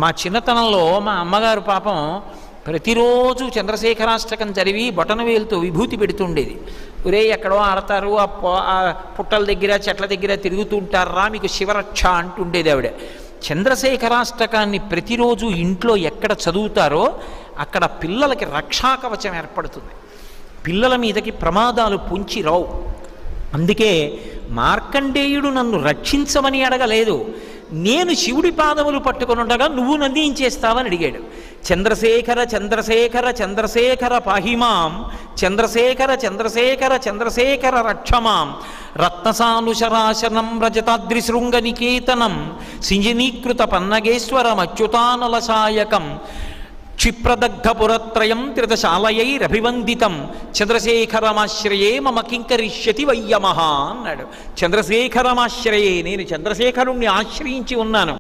మా చిన్నతనంలో మా అమ్మగారు పాపం ప్రతిరోజు చంద్రశేఖరాష్టకం చదివి బొటనవేలుతో విభూతి పెడుతుండేది. ఒరే ఎక్కడో ఆడతారు, ఆ పుట్టల దగ్గర చెట్ల దగ్గర తిరుగుతుంటారా, మీకు శివరక్ష అంటుండేది ఆవిడ. చంద్రశేఖరాష్టకాన్ని ప్రతిరోజు ఇంట్లో ఎక్కడ చదువుతారో అక్కడ పిల్లలకి రక్షాకవచం ఏర్పడుతుంది, పిల్లల మీదకి ప్రమాదాలు పొంచి రావు. అందుకే మార్కండేయుడు నన్ను రక్షించమని అడగలేదు, నేను శివుడి పాదములు పట్టుకొని ఉండగా నువ్వు నన్ను ఏం చేస్తావని అడిగాడు. చంద్రశేఖర చంద్రశేఖర చంద్రశేఖర పాహిమాం, చంద్రశేఖర చంద్రశేఖర చంద్రశేఖర రక్షమాం, రత్నసానుశరాశనం రజతాద్రిశృంగనికేతనం, సింజనీకృత పన్నగేశ్వరం అచ్యుతానలసాయకం, క్షిప్రదగ్ధపురత్రయం త్రిదశాలయైరభివందితం, చంద్రశేఖరమాశ్రయే మమ కింకరిష్యతి వయ్యమహ అన్నాడు. చంద్రశేఖరమాశ్రయే, నేను చంద్రశేఖరుణ్ణి ఆశ్రయించి ఉన్నాను.